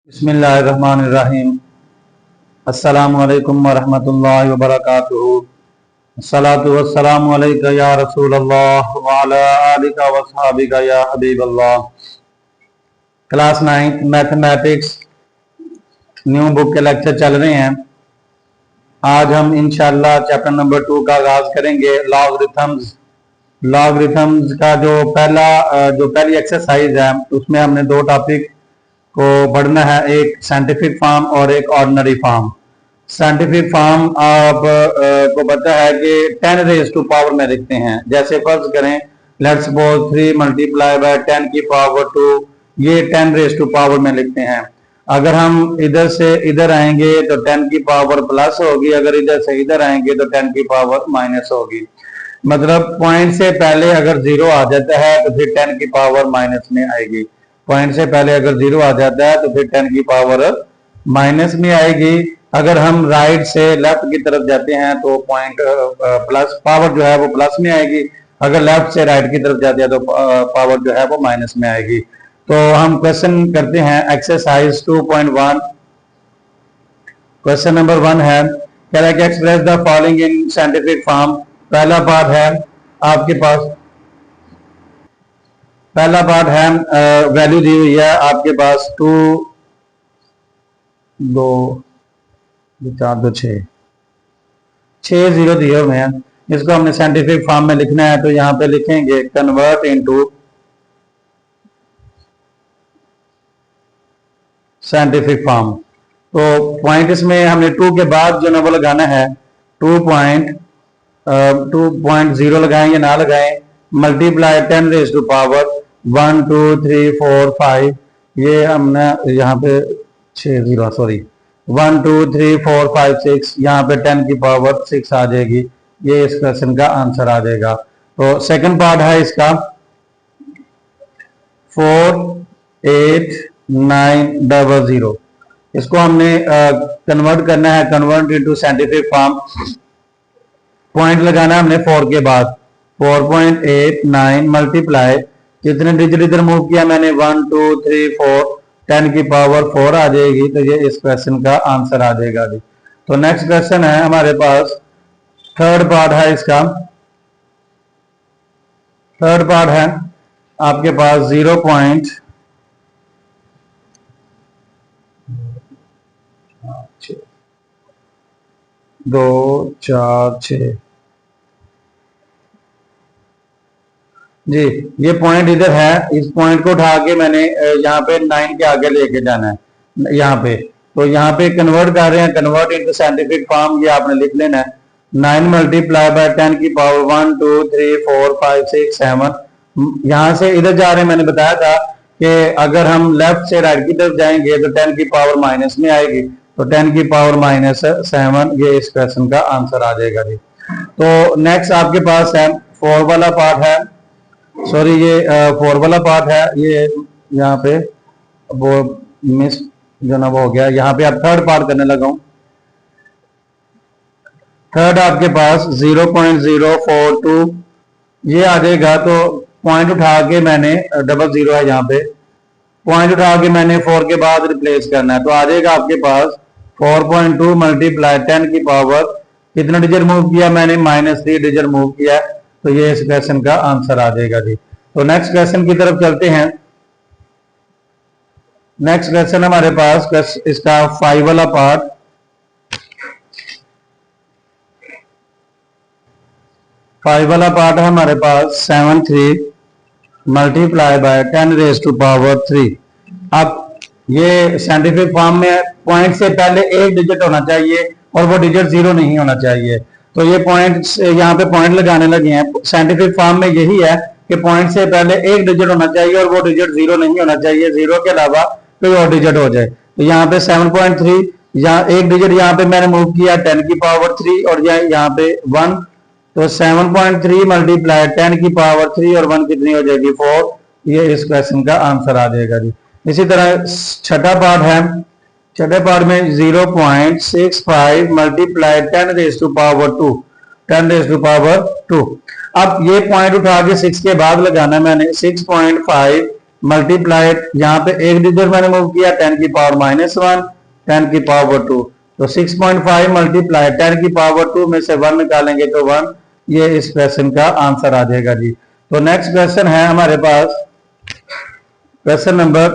बिस्मिल्लाहिर्रहमानिर्रहीम। अस्सलामु अलैकुम वरहमतुल्लाहि वबरकातुहू। अस्सलातु वस्सलामु अलैका या रसूलल्लाह व अला आलिका व अस्हाबिका या Habibullah. Class 9 mathematics new book के लेक्चर चल रहे हैं। आज हम इंशाअल्लाह चैप्टर नंबर 2 का आगाज करेंगे। लॉगरिथम्स का जो पहली एक्सरसाइज है उसमें हमने दो टॉपिक को पढ़ना है, एक साइंटिफिक फॉर्म और एक ऑर्डिनरी फॉर्म। साइंटिफिक फॉर्म आप को पता है कि 10 रेज टू पावर में लिखते हैं। जैसे फर्ज करें लेट्स सपोज 3 मल्टीप्लाई बाय 10 की पावर 2, ये 10 रेज टू पावर में लिखते हैं। अगर हम इधर से इधर आएंगे तो 10 की पावर प्लस होगी, अगर इधर से इधर आएंगे तो 10 की पावर माइनस होगी। मतलब पॉइंट से पहले अगर जीरो आ जाता है तो फिर 10 की पावर माइनस में आएगी। पॉइंट से पहले अगर जीरो आ जाता है तो फिर 10 की पावर माइनस में आएगी। अगर हम राइट से लेफ्ट की तरफ जाते हैं तो पॉइंट प्लस पावर जो है वो प्लस में आएगी। अगर लेफ्ट से राइट की तरफ जाते हैं तो पावर जो है वो माइनस में आएगी। तो हम क्वेश्चन करते हैं एक्सरसाइज 2.1। क्वेश्चन नंबर 1 है, कह रहा है कि express the following in scientific form. पहला पार्ट है आपके पास, पहला पार्ट है वैल्यू दी हुई है आपके पास 2 2 4 2 6 जीरो दिए हुए हैं। इसको हमने साइंटिफिक फॉर्म में लिखना है तो यहां पे लिखेंगे कन्वर्ट इनटू साइंटिफिक फॉर्म। तो पॉइंट इसमें हमने 2 के बाद जो ना वो लगाना है 2.0 लगाएं या ना लगाएं, मल्टीप्लाई 10 रेज टू पावर 1 2 3 4 5, ये हमने यहाँ पे 6 जीरो 1 2 3 4 5 6, यहाँ पे 10 की पावर 6 आ जाएगी। ये इस क्वेश्चन का आंसर आ जाएगा। तो सेकंड पार्ट है इसका 48900। इसको हमने कन्वर्ट करना है, convert into scientific form. Point लगाना है हमने 4 के बाद 4.89 मल्टीप्लाई, कितने डिजिट इधर मूव किया मैंने 1 2 3 4, 10 की पावर 4 आ जाएगी। तो ये इस क्वेश्चन का आंसर आ जाएगा जी। तो नेक्स्ट क्वेश्चन है हमारे पास, थर्ड पार्ट है इसका। थर्ड पार्ट है आपके पास 0.2 4 6 जी। ये पॉइंट इधर है, इस पॉइंट को उठा के मैंने यहाँ पे 9 के आगे लेके जाना है यहाँ पे। तो यहाँ पे कन्वर्ट कर रहे हैं, कन्वर्ट इनटू साइंटिफिक फॉर्म, ये आपने लिख लेना है 9 मल्टीप्लाई बाय 10 की पावर 1 2 3 4 5 6 7। यहाँ से इधर जा रहे हैं, मैंने बताया था कि अगर हम लेफ्ट से राइट की तरफ जाएंगे तो 10 की पावर माइनस में आएगी। तो 10 की पावर -7, ये इस क्वेश्चन का आंसर आ जाएगा जी। तो नेक्स्ट आपके पास है 4 वाला पार्ट है, सॉरी ये 4 वाला पार्ट है, ये यहाँ पे वो मिस जो ना वो हो गया। यहाँ पे आप थर्ड पार्ट करने लगा हूँ। थर्ड आपके पास 0.042 ये आ जाएगा। तो पॉइंट उठा के मैंने डबल जीरो है यहाँ पे, पॉइंट उठा के मैंने 4 के बाद रिप्लेस करना है। तो आ जाएगा आपके पास 4.2 मल्टीप्लाई 10 की पावर, कितना डिजिट मूव किया मैंने -3 डिजिट मूव किया। तो ये इस क्वेश्चन का आंसर आ जाएगा जी। तो नेक्स्ट क्वेश्चन की तरफ चलते हैं। नेक्स्ट क्वेश्चन हमारे पास इसका 5 वाला पार्ट, 5 वाला पार्ट है हमारे पास 73 multiply by 10 raise to power 3। अब ये साइंटिफिक फॉर्म में पॉइंट से पहले एक डिजिट होना चाहिए और वो डिजिट जीरो नहीं होना चाहिए। तो ये पॉइंट यहाँ पे पॉइंट लगाने लगे हैं। साइंटिफिक फॉर्म में यही है कि पॉइंट से पहले एक डिजिट होना चाहिए और वो डिजिट जीरो नहीं होना चाहिए, जीरो के अलावा कोई और डिजिट हो जाए। तो यहाँ पे 7.3, यहाँ एक डिजिट यहाँ पे मैंने मूव किया 10 की पावर 3 और यहाँ पे 1। तो 7.3 मल्टीप्लाई 10 की पावर 3 और 1 कितनी हो जाएगी 4। ये इस क्वेश्चन का आंसर आ जाएगा जी। इसी तरह छठा पार्ट है, छठे पार्ट में 0.65 multiply 10 raise to power 2, 10 raise to power 2। अब ये पॉइंट उठा के 6 के बाद लगाना मैंने 6.5 मल्टीप्लाई, यहाँ पे एक डिजिट मैंने मूव किया 10⁻⁻1 10⁻², तो 6.5 मल्टीप्लाई 10⁻² में से 1 निकालेंगे तो 1, ये इस क्वेश्चन का आंसर आ जाएगा जी। तो नेक्स्ट क्वेश्चन है हमारे पास क्वेश्चन नंबर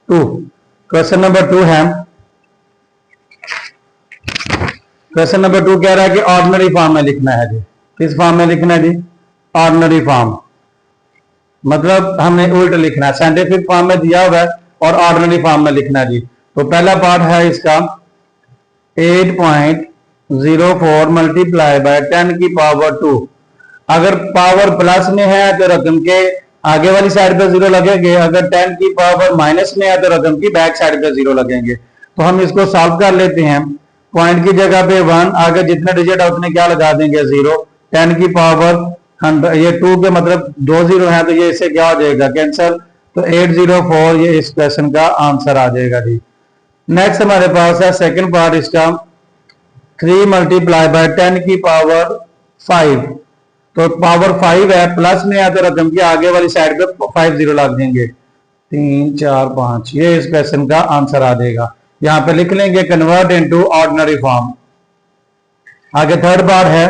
2। क्वेश्चन नंबर 2 है, क्वेश्चन नंबर 2 कह रहा है कि ऑर्डिनरी फॉर्म में लिखना है जी। किस फॉर्म में लिखना है जी? ऑर्डिनरी फॉर्म, मतलब हमने उल्ट लिखना है। साइंटिफिक फॉर्म में दिया हुआ है और ऑर्डिनरी फॉर्म में लिखना है जी। तो पहला पार्ट है इसका 8.04 मल्टीप्लाई बाय 10⁻²। अगर पावर प्लस में है तो रकम के आगे वाली साइड पे 0 लगेंगे, अगर 10 की पावर माइनस में है तो रकम की बैक साइड पे 0 लगेंगे। तो हम इसको सॉल्व कर लेते हैं। पॉइंट की जगह पे 1, आगे जितने डिजिट है उतने क्या लगा देंगे 0। 10 की पावर 100, ये 2 के मतलब 2 0 है तो ये इससे क्या हो जाएगा? कैंसिल। तो 804 ये इस क्वेश्चन का आंसर आ जाएगा जी। नेक्स्ट हमारे पास है सेकंड पार्ट इसका 3 मल्टीप्लाई बाय 10⁻⁵। तो पावर 5 है, प्लस में है तो रकम की आगे वाली साइड पे 5 0 लग देंगे, 3 4 5, ये इस क्वेश्चन का आंसर आ जाएगा। यहां पे लिख लेंगे कन्वर्ट इनटू ऑर्डिनरी फॉर्म। आगे थर्ड पार्ट है,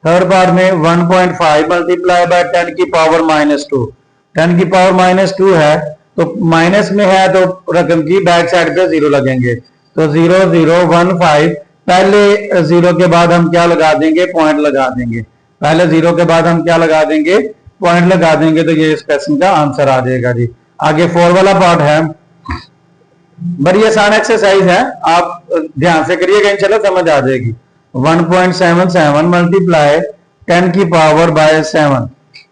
थर्ड पार्ट में 1.5 मल्टीप्लाई बाय 10⁻⁻²। 10⁻⁻² है तो माइनस में है तो रकम की बैक साइड पे 0 लगेंगे, तो 0 0 1 5। पहले 0 के बाद हम क्या लगा देंगे? पॉइंट लगा देंगे। पहले 0 के बाद हम क्या लगा देंगे? पॉइंट लगा देंगे, तो ये इस क्वेश्चन का आंसर आ जाएगा जी। आगे 4 वाला पार्ट है, बड़ी आसान एक्सरसाइज है, आप ध्यान से करिएगा, इंशाल्लाह समझ आ जाएगी। 1.77 मल्टीप्लाई 10⁻⁷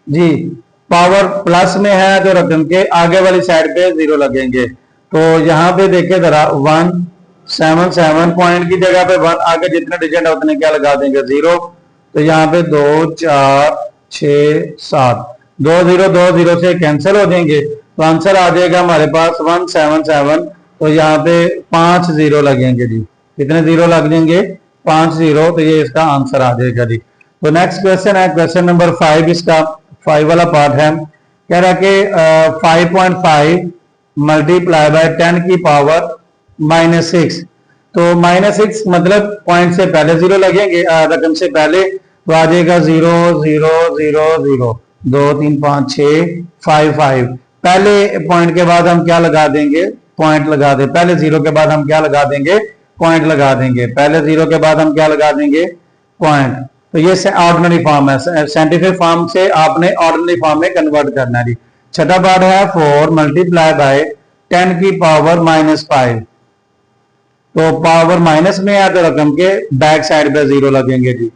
जी। पावर प्लस में है तो रकम के आगे वाली साइड पे 0 लगेंगे। तो यहाँ पे देखिए जरा 177 पॉइंट की जगह पे 1, आगे जितने डिजिट है उतने क्या लगा देंगे 0। तो यहाँ पे 2 4 6 7, 2 0 से कैंसिल हो जाएंगे, तो आंसर आ जाएगा हमारे पास 177। तो यहाँ पे 5 0 लगेंगे जी। कितने 0 लग जाएंगे? 5 0, तो ये इसका आंसर आ जाएगा जी। तो नेक्स्ट क्वेश्चन है क्वेश्चन नंबर 5, इसका 5 वाला पार्ट है। कह रहा है कि 5.5 मल्टीप्लाई बाय 10⁻⁻6। तो -6 मतलब पॉइंट से पहले 0 लगेंगे, रकम से पहले, तो आ जाएगा 0 0 0 0 2 3 5 6 5 5। पहले पॉइंट के बाद हम क्या लगा देंगे? पॉइंट लगा दे। पहले 0 के बाद हम क्या लगा देंगे? पॉइंट लगा देंगे। पहले 0 के बाद हम क्या लगा देंगे? पॉइंट। तो ये ऑर्डिनरी फॉर्म है, साइंटिफिक फॉर्म से आपने ऑर्डिनरी फॉर्म में कन्वर्ट करना है। छठा पार्ट है 4 मल्टीप्लाई बाय 10⁻⁻5। तो पावर माइनस में है तो रकम के बैक साइड पे 0 लगेंगे जी।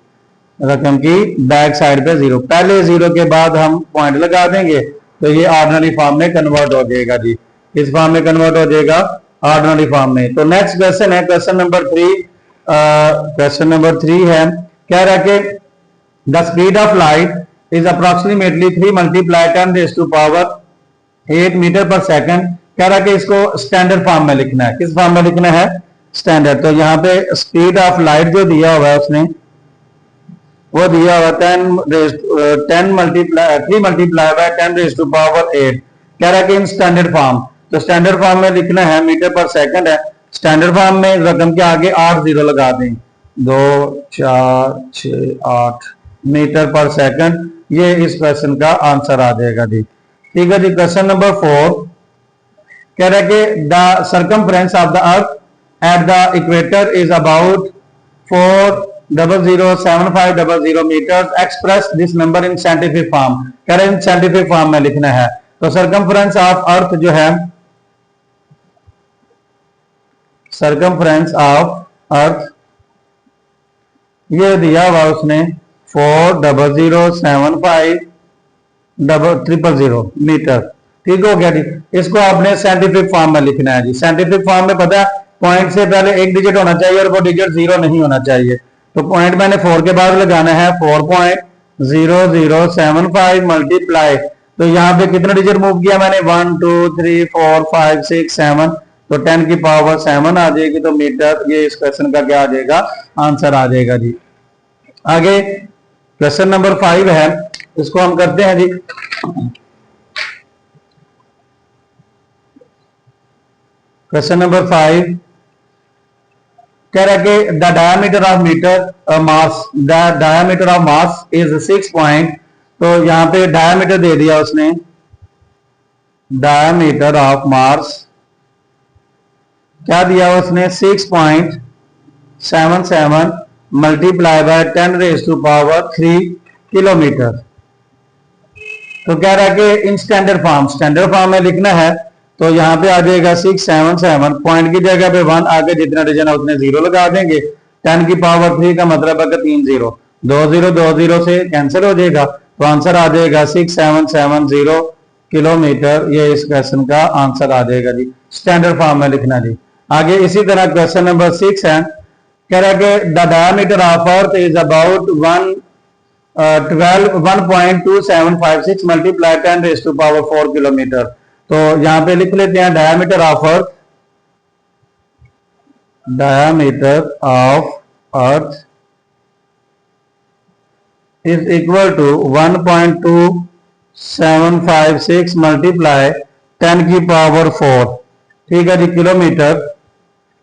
रकम की बैक साइड पे 0, पहले 0 के बाद हम पॉइंट लगा देंगे, तो ये ऑर्डिनरी फॉर्म में कन्वर्ट हो जाएगा जी। इस फॉर्म में कन्वर्ट हो जाएगा ऑर्डिनरी फॉर्म में। तो नेक्स्ट क्वेश्चन है क्वेश्चन नंबर 3। क्वेश्चन नंबर 3 है, कह रहा है कि the speed of light is approximately 3 multiply 10⁸ metre per second. कह रहा है कि इसको स्टैंडर्ड फॉर्म में लिखना है। किस फॉर्म में लिखना है? स्टैंडर्ड। तो यहाँ पे स्पीड ऑफ लाइट जो दिया हुआ है उसने, वो दिया हुआ 3 मल्टीप्लाई बाय 10⁸। कह रहा है कि इन स्टैंडर्ड फॉर्म, तो स्टैंडर्ड फॉर्म में लिखना है मीटर पर सेकंड है। स्टैंडर्ड फॉर्म में रकम के आगे 8 0 लगा दें, 2 4 6 8 मीटर पर सेकंड, ये इस क्वेश्चन का आंसर आ जाएगा जी। ठीक है जी। क्वेश्चन नंबर 4 कह रहा है कि the circumference of the earth at the equator is about 4007500 metre. Express this number in scientific form. कह रहे हैं साइंटिफिक फॉर्म में लिखना है। तो सर्कमफ्रेंस ऑफ अर्थ जो है, सर्कमफ्रेंस ऑफ अर्थ ये दिया हुआ उसने 4007500 मीटर। ठीक हो गया जी। इसको आपने साइंटिफिक फॉर्म में लिखना है जी। साइंटिफिक फॉर्म में पता है पॉइंट से पहले एक डिजिट होना चाहिए और वो डिजिट 0 नहीं होना चाहिए। तो पॉइंट मैंने 4 के बाद लगाना है, 4.0075 मल्टीप्लाई, तो यहाँ पे कितना डिजिट मूव किया मैंने? 1 2 3 4 5 6 7, तो 10 की पावर 7 आ जाएगी। तो मीटर ये इस क्वेश्चन का क्या आ जाएगा, आंसर आ जाएगा जी। आगे क्वेश्चन नंबर 5 है, इसको हम करते हैं जी। क्वेश्चन नंबर 5 कह रहा है कि the diameter of metre Mars, the diameter of Mars is 6 point. तो यहां पे डायमीटर दे दिया उसने, डायमीटर ऑफ मास क्या दिया उसने, 6.77 मल्टीप्लाई बाय 10⁻³ किलोमीटर। तो कह रहा है कि इन स्टैंडर्ड फॉर्म में लिखना है। तो यहाँ पे आ जाएगा 677, पॉइंट की जगह पे 1, आगे जितना डिवीजन है उतने 0 लगा देंगे। 10 की पावर 3 का मतलब है कि 3 0, 2 0 2 0 से कैंसिल हो जाएगा। तो आंसर आ जाएगा 6770 किलोमीटर। ये इस क्वेश्चन का आंसर आ जाएगा जी, स्टैंडर्ड फॉर्म में लिखना जी। आगे इसी तरह क्वेश्चन नंबर 6 है, कह रहा है कि the diameter of earth is about 1.2756 multiply 10⁻⁴ kilometre. तो यहां पे लिख लेते हैं diameter of earth, diameter of earth is equal to 1.2756 multiply 10⁴। ठीक है जी, किलोमीटर।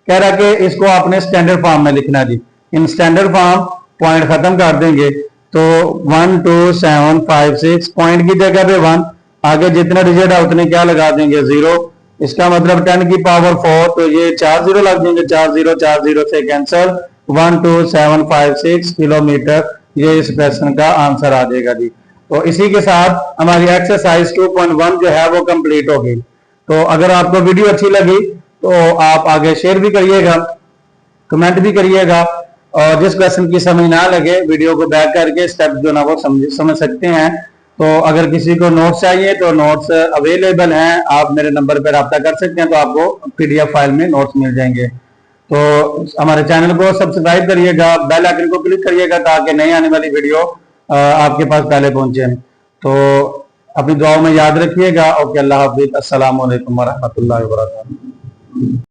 कह रहा कि इसको आपने स्टैंडर्ड फॉर्म में लिखना जी। इन स्टैंडर्ड फॉर्म पॉइंट खत्म कर देंगे। तो 12756 पॉइंट की जगह पे 1, आगे जितना डिजिट है उतने क्या लगा देंगे, 0। इसका मतलब 10⁴, तो ये 4 0 लग जाएंगे, 4 0 से कैंसल, 12756 किलोमीटर। ये इस क्वेश्चन का आंसर आ जाएगा जी। तो इसी के साथ हमारी एक्सरसाइज 2.1 जो है वो कंप्लीट होगी। तो अगर आपको वीडियो अच्छी लगी तो आप आगे शेयर भी करिएगा, कमेंट भी करिएगा, और जिस क्वेश्चन की समझ ना लगे वीडियो को बैक करके स्टेप जो ना वो समझ सकते हैं। तो अगर किसी को नोट्स चाहिए तो नोट्स अवेलेबल हैं, आप मेरे नंबर पर रब्ता कर सकते हैं, तो आपको PDF फाइल में नोट्स मिल जाएंगे। तो हमारे चैनल को सब्सक्राइब करिएगा, बेल आइकन को क्लिक करिएगा ताकि नई आने वाली वीडियो आपके पास पहले पहुंचे। तो अपनी दुआओं में याद रखिएगा। ओके, अल्लाह हाफिज, अस्सलाम वालेकुम व रहमतुल्लाहि व बरकातहू।